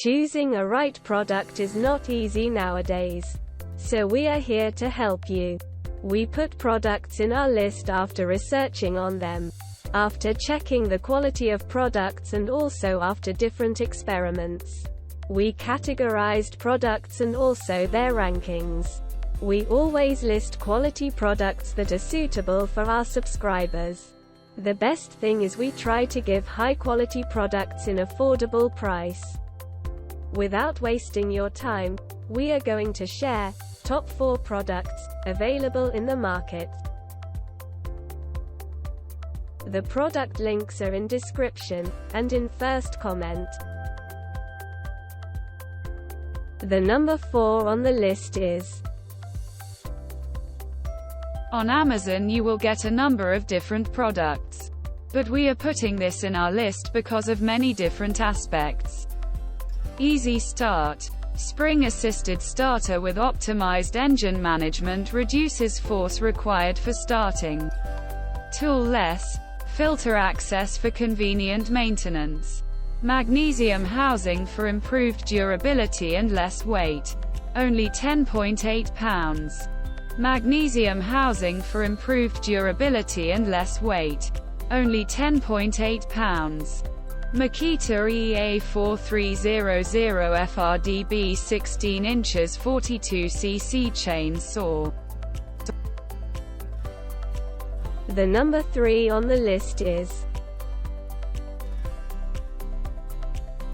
Choosing a right product is not easy nowadays. So we are here to help you. We put products in our list after researching on them, after checking the quality of products, and also after different experiments. We categorized products and also their rankings. We always list quality products that are suitable for our subscribers. The best thing is we try to give high quality products in affordable price. Without wasting your time, we are going to share top 4 products available in the market. The product links are in description and in first comment. The number 4 on the list is. On Amazon you will get a number of different products. But we are putting this in our list because of many different aspects. Easy start. Spring-assisted starter with optimized engine management reduces force required for starting. Tool-less. Filter access for convenient maintenance. Magnesium housing for improved durability and less weight. Only 10.8 pounds. Magnesium housing for improved durability and less weight. Only 10.8 pounds. Makita EA4300 FRDB 16 inches 42cc chainsaw. The number 3 on the list is.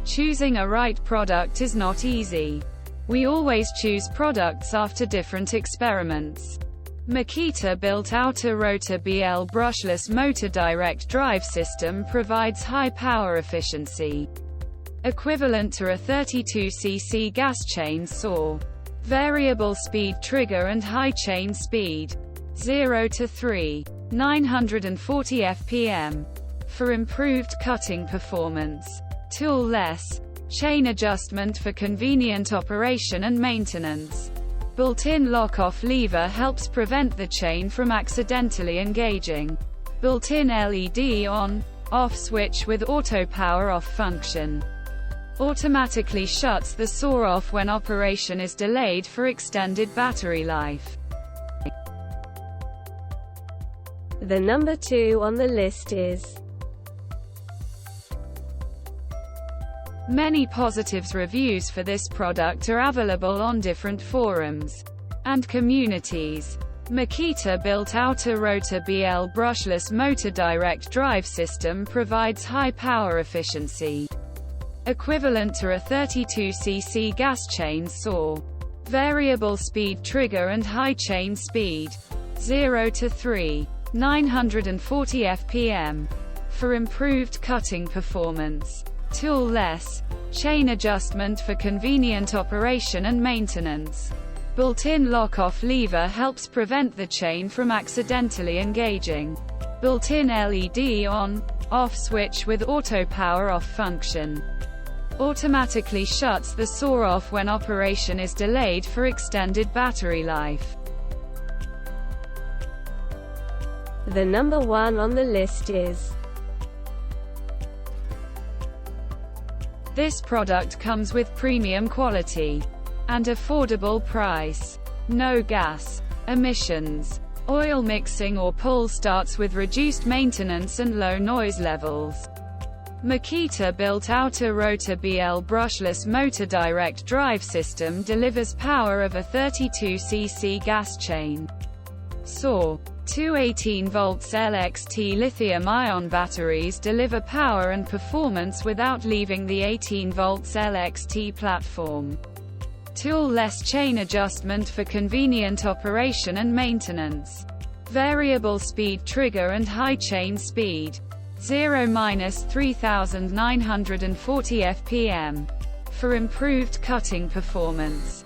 Choosing a right product is not easy. We always choose products after different experiments. Makita built outer rotor BL brushless motor direct drive system provides high power efficiency, equivalent to a 32cc gas chainsaw. Variable speed trigger and high chain speed. 0 to 3. 940 fpm. For improved cutting performance. Tool-less. Chain adjustment for convenient operation and maintenance. Built-in lock-off lever helps prevent the chain from accidentally engaging. Built-in LED on/off switch with auto power-off function. Automatically shuts the saw off when operation is delayed for extended battery life. The number 2 on the list is. Many positives reviews for this product are available on different forums and communities. Makita built outer rotor BL brushless motor direct drive system provides high power efficiency, equivalent to a 32cc gas chainsaw. Variable speed trigger and high chain speed. 0 to 3. 940 fpm. For improved cutting performance. Tool-less. Chain adjustment for convenient operation and maintenance. Built-in lock-off lever helps prevent the chain from accidentally engaging. Built-in LED on/off switch with auto power-off function. Automatically shuts the saw off when operation is delayed for extended battery life. The number 1 on the list is. This product comes with premium quality and affordable price. No gas emissions. Oil mixing or pull starts with reduced maintenance and low noise levels. Makita built outer rotor BL brushless motor direct drive system delivers power of a 32cc gas chain saw. Two 18V LXT lithium-ion batteries deliver power and performance without leaving the 18V LXT platform. Tool-less chain adjustment for convenient operation and maintenance. Variable speed trigger and high chain speed. 0–3940 fpm. For improved cutting performance.